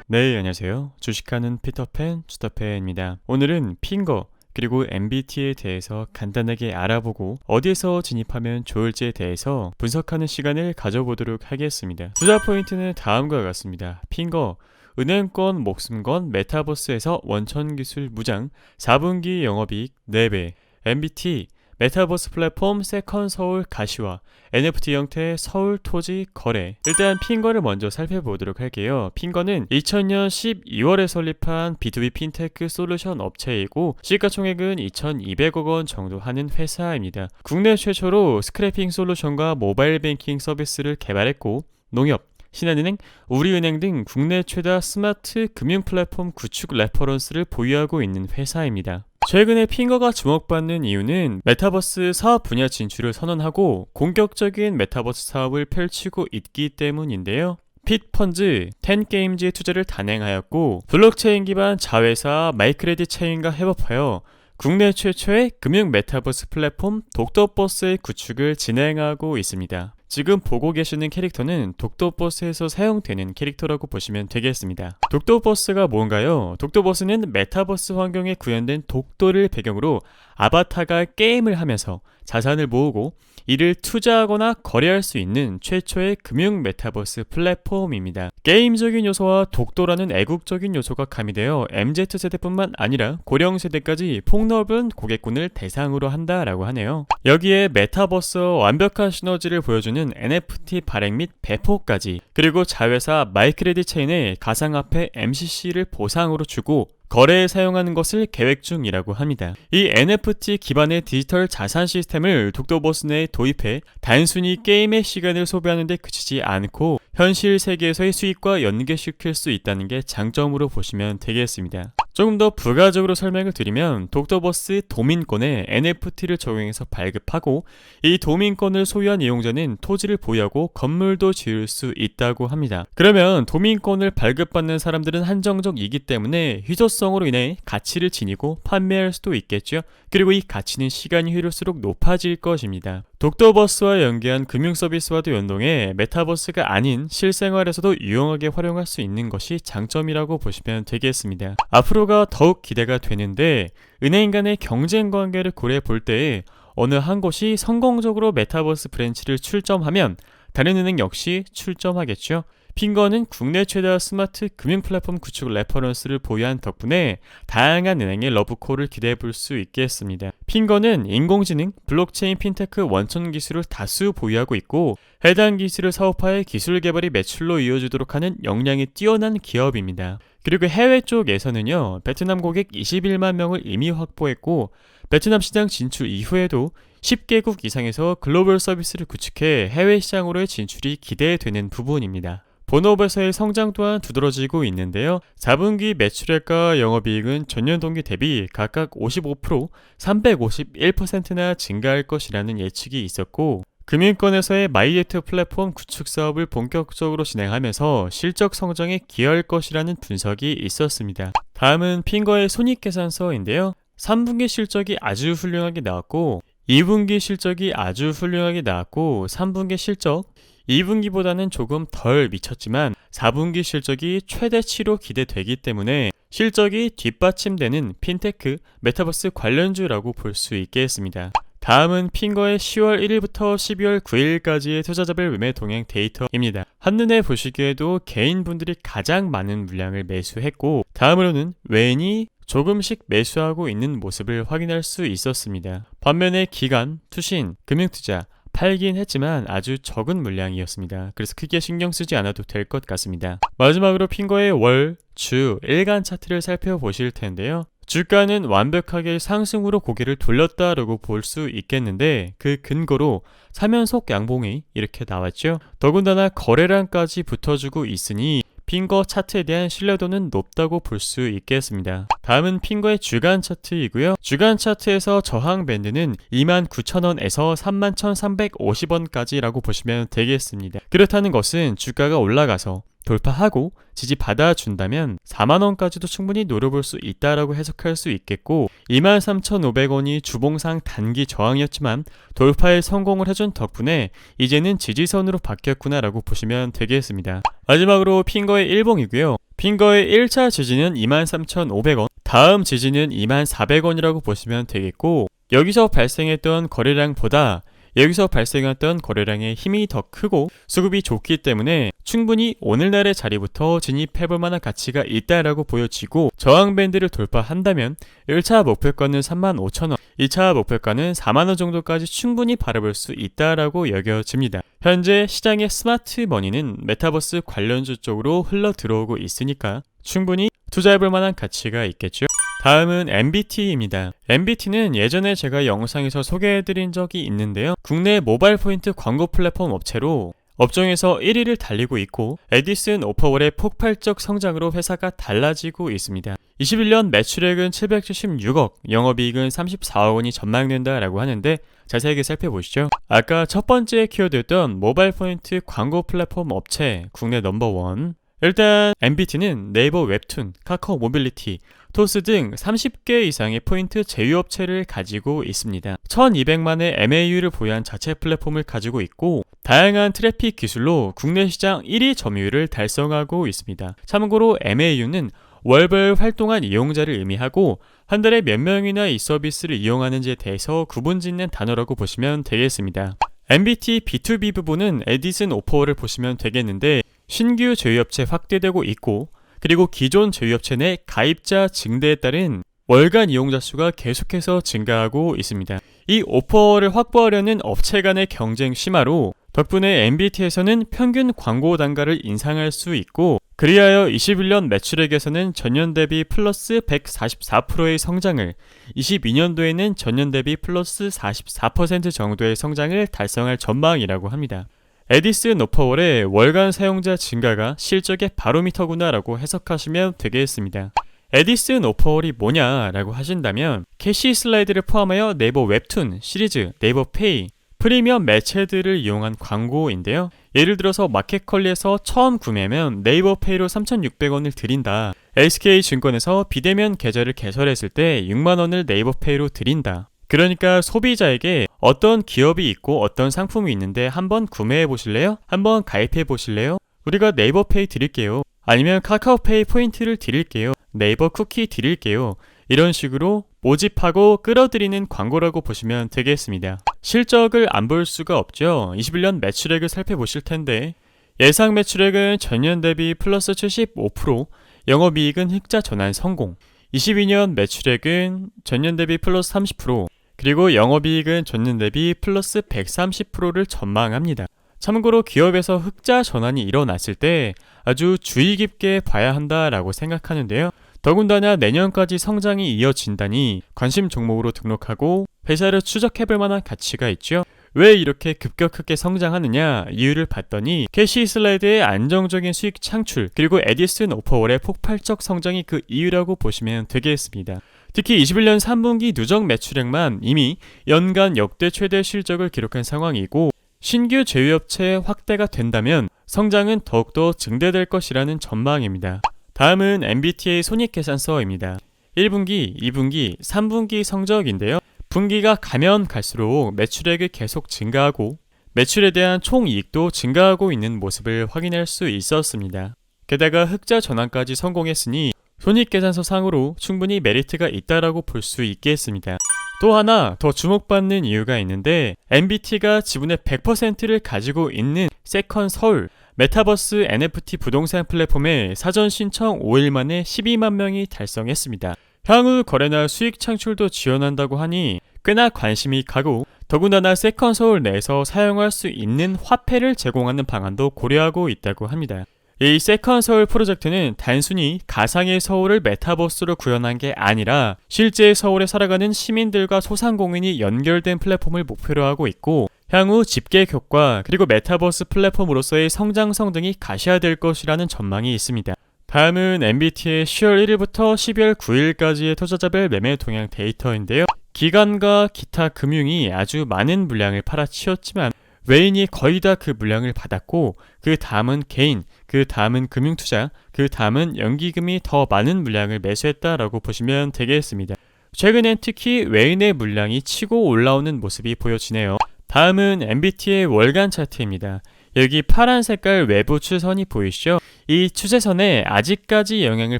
네, 안녕하세요. 주식하는 피터팬 주터팬입니다. 오늘은 핑거 그리고 MBT에 대해서 간단하게 알아보고 어디에서 진입하면 좋을지에 대해서 분석하는 시간을 가져보도록 하겠습니다. 투자 포인트는 다음과 같습니다. 핑거 은행권, 목숨권, 메타버스에서 원천기술 무장, 4분기 영업이익 4배, MBT 메타버스 플랫폼 세컨서울 가시화, NFT 형태 서울 토지 거래. 일단 핑거를 먼저 살펴보도록 할게요. 핑거는 2000년 12월에 설립한 B2B 핀테크 솔루션 업체이고 시가총액은 2,200억 원 정도 하는 회사입니다. 국내 최초로 스크래핑 솔루션과 모바일 뱅킹 서비스를 개발했고 농협, 신한은행, 우리은행 등 국내 최다 스마트 금융 플랫폼 구축 레퍼런스를 보유하고 있는 회사입니다. 최근에 핑거가 주목받는 이유는 메타버스 사업 분야 진출을 선언하고 본격적인 메타버스 사업을 펼치고 있기 때문인데요. 핏펀즈, 텐게임즈의 투자를 단행하였고 블록체인 기반 자회사 마이크레디 체인과 협업하여 국내 최초의 금융 메타버스 플랫폼 독도버스의 구축을 진행하고 있습니다. 지금 보고 계시는 캐릭터는 독도버스에서 사용되는 캐릭터라고 보시면 되겠습니다. 독도버스가 뭔가요? 독도버스는 메타버스 환경에 구현된 독도를 배경으로 아바타가 게임을 하면서 자산을 모으고 이를 투자하거나 거래할 수 있는 최초의 금융 메타버스 플랫폼입니다. 게임적인 요소와 독도라는 애국적인 요소가 가미되어 MZ세대뿐만 아니라 고령세대까지 폭넓은 고객군을 대상으로 한다라고 하네요. 여기에 메타버스와 완벽한 시너지를 보여주는 NFT 발행 및 배포까지, 그리고 자회사 마이크레디 체인의 가상화폐 MCC를 보상으로 주고 거래에 사용하는 것을 계획 중이라고 합니다. 이 NFT 기반의 디지털 자산 시스템을 독도버스 내에 도입해 단순히 게임의 시간을 소비하는 데 그치지 않고 현실 세계에서의 수익과 연계시킬 수 있다는 게 장점으로 보시면 되겠습니다. 조금 더 부가적으로 설명을 드리면 독도버스 도민권에 NFT를 적용해서 발급하고 이 도민권을 소유한 이용자는 토지를 보유하고 건물도 지을 수 있다고 합니다. 그러면 도민권을 발급받는 사람들은 한정적이기 때문에 희소성으로 인해 가치를 지니고 판매할 수도 있겠죠. 그리고 이 가치는 시간이 흐를수록 높아질 것입니다. 독도버스와 연계한 금융서비스와도 연동해 메타버스가 아닌 실생활에서도 유용하게 활용할 수 있는 것이 장점이라고 보시면 되겠습니다. 앞으로가 더욱 기대가 되는데 은행 간의 경쟁 관계를 고려해 볼 때에 어느 한 곳이 성공적으로 메타버스 브랜치를 출점하면 다른 은행 역시 출점하겠죠. 핑거는 국내 최다 스마트 금융 플랫폼 구축 레퍼런스를 보유한 덕분에 다양한 은행의 러브콜을 기대해 볼 수 있겠습니다. 핑거는 인공지능, 블록체인 핀테크 원천 기술을 다수 보유하고 있고 해당 기술을 사업화해 기술 개발이 매출로 이어지도록 하는 역량이 뛰어난 기업입니다. 그리고 해외 쪽에서는요, 베트남 고객 21만 명을 이미 확보했고 베트남 시장 진출 이후에도 10개국 이상에서 글로벌 서비스를 구축해 해외 시장으로의 진출이 기대되는 부분입니다. 본업에서의 성장 또한 두드러지고 있는데요. 4분기 매출액과 영업이익은 전년 동기 대비 각각 55%, 351%나 증가할 것이라는 예측이 있었고 금융권에서의 마이데이터 플랫폼 구축 사업을 본격적으로 진행하면서 실적 성장에 기여할 것이라는 분석이 있었습니다. 다음은 핑거의 손익계산서인데요. 3분기 실적이 아주 훌륭하게 나왔고 2분기 실적이 아주 훌륭하게 나왔고 3분기 실적 2분기보다는 조금 덜 미쳤지만 4분기 실적이 최대치로 기대되기 때문에 실적이 뒷받침되는 핀테크, 메타버스 관련주라고 볼 수 있겠습니다. 다음은 핑거의 10월 1일부터 12월 9일까지의 투자자별 매매 동향 데이터입니다. 한눈에 보시기에도 개인분들이 가장 많은 물량을 매수했고 다음으로는 외인이 조금씩 매수하고 있는 모습을 확인할 수 있었습니다. 반면에 기관, 투신, 금융투자 팔긴 했지만 아주 적은 물량이었습니다. 그래서 크게 신경 쓰지 않아도 될 것 같습니다. 마지막으로 핑거의 월, 주, 일간 차트를 살펴보실 텐데요. 주가는 완벽하게 상승으로 고개를 돌렸다라고 볼 수 있겠는데 그 근거로 3연속 양봉이 이렇게 나왔죠. 더군다나 거래량까지 붙어주고 있으니 핑거 차트에 대한 신뢰도는 높다고 볼 수 있겠습니다. 다음은 핑거의 주간 차트이고요. 주간 차트에서 저항 밴드는 29,000원에서 31,350원까지라고 보시면 되겠습니다. 그렇다는 것은 주가가 올라가서 돌파하고 지지 받아준다면 4만원까지도 충분히 노려볼 수 있다라고 해석할 수 있겠고 23,500원이 주봉상 단기 저항이었지만 돌파에 성공을 해준 덕분에 이제는 지지선으로 바뀌었구나 라고 보시면 되겠습니다. 마지막으로 핑거의 일봉이고요. 핑거의 1차 지지는 23,500원, 다음 지지는 24,400원이라고 보시면 되겠고, 여기서 발생했던 거래량보다 여기서 발생했던 거래량의 힘이 더 크고 수급이 좋기 때문에 충분히 오늘날의 자리부터 진입해볼 만한 가치가 있다라고 보여지고, 저항 밴드를 돌파한다면 1차 목표가는 35,000원, 2차 목표가는 4만원 정도까지 충분히 바라볼 수 있다라고 여겨집니다. 현재 시장의 스마트 머니는 메타버스 관련주 쪽으로 흘러 들어오고 있으니까 충분히 투자해볼 만한 가치가 있겠죠. 다음은 MBT입니다. MBT는 예전에 제가 영상에서 소개해드린 적이 있는데요. 국내 모바일 포인트 광고 플랫폼 업체로 업종에서 1위를 달리고 있고, 에디슨 오퍼월의 폭발적 성장으로 회사가 달라지고 있습니다. 21년 매출액은 776억, 영업이익은 34억 원이 전망된다라고 하는데 자세하게 살펴보시죠. 아까 첫 번째 키워드였던 모바일 포인트 광고 플랫폼 업체 국내 넘버원. 일단 MBT는 네이버 웹툰, 카카오 모빌리티, 토스 등 30개 이상의 포인트 제휴업체를 가지고 있습니다. 1200만의 MAU를 보유한 자체 플랫폼을 가지고 있고, 다양한 트래픽 기술로 국내 시장 1위 점유율을 달성하고 있습니다. 참고로 MAU는 월별 활동한 이용자를 의미하고, 한 달에 몇 명이나 이 서비스를 이용하는지에 대해서 구분짓는 단어라고 보시면 되겠습니다. MBT B2B 부분은 에디슨 오퍼월을 보시면 되겠는데, 신규 제휴업체 확대되고 있고, 그리고 기존 제휴업체 내 가입자 증대에 따른 월간 이용자 수가 계속해서 증가하고 있습니다. 이 오퍼를 확보하려는 업체 간의 경쟁 심화로 덕분에 MBT에서는 평균 광고 단가를 인상할 수 있고, 그리하여 21년 매출액에서는 전년 대비 플러스 144%의 성장을, 22년도에는 전년 대비 플러스 44% 정도의 성장을 달성할 전망이라고 합니다. 에디슨 오퍼월의 월간 사용자 증가가 실적의 바로미터구나 라고 해석하시면 되겠습니다. 에디슨 오퍼월이 뭐냐라고 하신다면, 캐시 슬라이드를 포함하여 네이버 웹툰, 시리즈, 네이버 페이, 프리미엄 매체들을 이용한 광고인데요. 예를 들어서 마켓컬리에서 처음 구매하면 네이버 페이로 3,600원을 드린다. SK증권에서 비대면 계좌를 개설했을 때 6만원을 네이버 페이로 드린다. 그러니까 소비자에게 어떤 기업이 있고 어떤 상품이 있는데 한번 구매해 보실래요? 한번 가입해 보실래요? 우리가 네이버 페이 드릴게요. 아니면 카카오페이 포인트를 드릴게요. 네이버 쿠키 드릴게요. 이런 식으로 모집하고 끌어들이는 광고라고 보시면 되겠습니다. 실적을 안 볼 수가 없죠. 21년 매출액을 살펴보실 텐데, 예상 매출액은 전년 대비 플러스 75%, 영업이익은 흑자 전환 성공. 22년 매출액은 전년 대비 플러스 30%, 그리고 영업이익은 전년 대비 플러스 130%를 전망합니다. 참고로 기업에서 흑자 전환이 일어났을 때 아주 주의 깊게 봐야 한다라고 생각하는데요. 더군다나 내년까지 성장이 이어진다니 관심 종목으로 등록하고 회사를 추적해볼 만한 가치가 있죠. 왜 이렇게 급격하게 성장하느냐 이유를 봤더니, 캐시 슬라이드의 안정적인 수익 창출, 그리고 에디슨 오퍼월의 폭발적 성장이 그 이유라고 보시면 되겠습니다. 특히 21년 3분기 누적 매출액만 이미 연간 역대 최대 실적을 기록한 상황이고, 신규 제휴업체 확대가 된다면 성장은 더욱더 증대될 것이라는 전망입니다. 다음은 MBT의 손익계산서입니다. 1분기, 2분기, 3분기 성적인데요. 분기가 가면 갈수록 매출액이 계속 증가하고 매출에 대한 총이익도 증가하고 있는 모습을 확인할 수 있었습니다. 게다가 흑자 전환까지 성공했으니 손익계산서 상으로 충분히 메리트가 있다라고 볼 수 있겠습니다. 또 하나 더 주목받는 이유가 있는데, MBT가 지분의 100%를 가지고 있는 세컨서울, 메타버스 NFT 부동산 플랫폼에 사전 신청 5일 만에 12만 명이 달성했습니다. 향후 거래나 수익 창출도 지원한다고 하니 꽤나 관심이 가고, 더군다나 세컨서울 내에서 사용할 수 있는 화폐를 제공하는 방안도 고려하고 있다고 합니다. 이 세컨서울 프로젝트는 단순히 가상의 서울을 메타버스로 구현한 게 아니라 실제 서울에 살아가는 시민들과 소상공인이 연결된 플랫폼을 목표로 하고 있고, 향후 집계 효과 그리고 메타버스 플랫폼으로서의 성장성 등이 가시화될 것이라는 전망이 있습니다. 다음은 MBT의 10월 1일부터 12월 9일까지의 투자자별 매매 동향 데이터인데요. 기관과 기타 금융이 아주 많은 물량을 팔아치웠지만 외인이 거의 다 그 물량을 받았고, 그 다음은 개인, 그 다음은 금융투자, 그 다음은 연기금이 더 많은 물량을 매수했다라고 보시면 되겠습니다. 최근엔 특히 외인의 물량이 치고 올라오는 모습이 보여지네요. 다음은 MBT의 월간 차트입니다. 여기 파란 색깔 외부 추선이 보이시죠? 이 추세선에 아직까지 영향을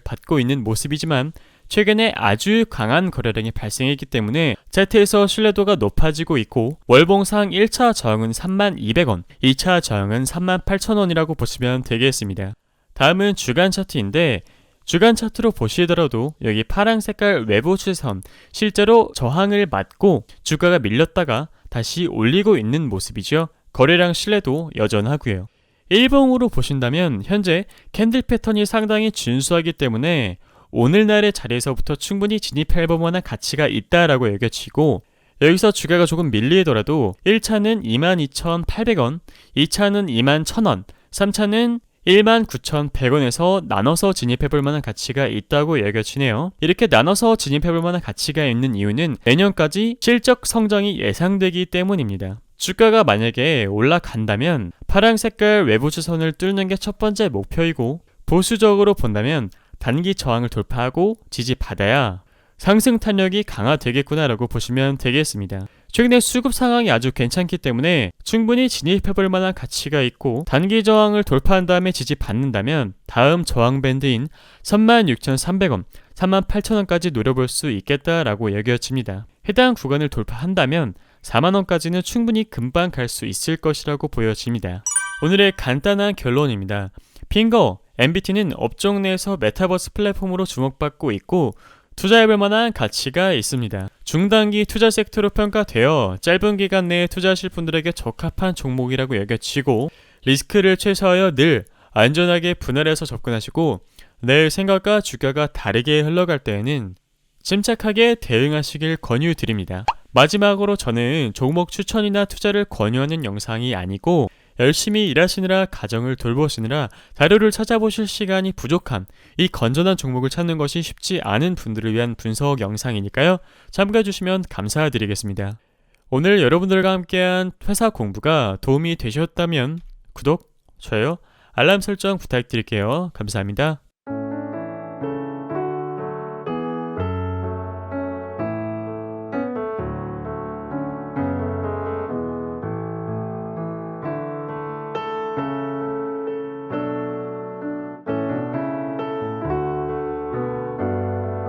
받고 있는 모습이지만 최근에 아주 강한 거래량이 발생했기 때문에 차트에서 신뢰도가 높아지고 있고 월봉상 1차 저항은 3200원, 2차 저항은 38000원이라고 보시면 되겠습니다. 다음은 주간 차트인데 주간 차트로 보시더라도 여기 파란 색깔 외부 추세선 실제로 저항을 맞고 주가가 밀렸다가 다시 올리고 있는 모습이죠. 거래량 신뢰도 여전하고요. 일봉으로 보신다면 현재 캔들 패턴이 상당히 준수하기 때문에 오늘날의 자리에서부터 충분히 진입해볼 만한 가치가 있다라고 여겨지고 여기서 주가가 조금 밀리더라도 1차는 22,800원, 2차는 21,000원, 3차는 19,100원에서 나눠서 진입해볼 만한 가치가 있다고 여겨지네요. 이렇게 나눠서 진입해볼 만한 가치가 있는 이유는 내년까지 실적 성장이 예상되기 때문입니다. 주가가 만약에 올라간다면 파란 색깔 외부 추선을 뚫는 게 첫 번째 목표이고 보수적으로 본다면 단기 저항을 돌파하고 지지받아야 상승 탄력이 강화되겠구나라고 보시면 되겠습니다. 최근에 수급 상황이 아주 괜찮기 때문에 충분히 진입해볼 만한 가치가 있고 단기 저항을 돌파한 다음에 지지받는다면 다음 저항 밴드인 36,300원, 38,000원까지 노려볼 수 있겠다라고 여겨집니다. 해당 구간을 돌파한다면 4만원까지는 충분히 금방 갈 수 있을 것이라고 보여집니다. 오늘의 간단한 결론입니다. 핑거, MBT는 업종 내에서 메타버스 플랫폼으로 주목받고 있고 투자해볼 만한 가치가 있습니다. 중단기 투자 섹터로 평가되어 짧은 기간 내에 투자하실 분들에게 적합한 종목이라고 여겨지고 리스크를 최소화하여 늘 안전하게 분할해서 접근하시고 내 생각과 주가가 다르게 흘러갈 때에는 침착하게 대응하시길 권유드립니다. 마지막으로 저는 종목 추천이나 투자를 권유하는 영상이 아니고 열심히 일하시느라 가정을 돌보시느라 자료를 찾아보실 시간이 부족한 이 건전한 종목을 찾는 것이 쉽지 않은 분들을 위한 분석 영상이니까요. 참고해주시면 감사드리겠습니다. 오늘 여러분들과 함께한 회사 공부가 도움이 되셨다면 구독, 좋아요, 알람 설정 부탁드릴게요. 감사합니다.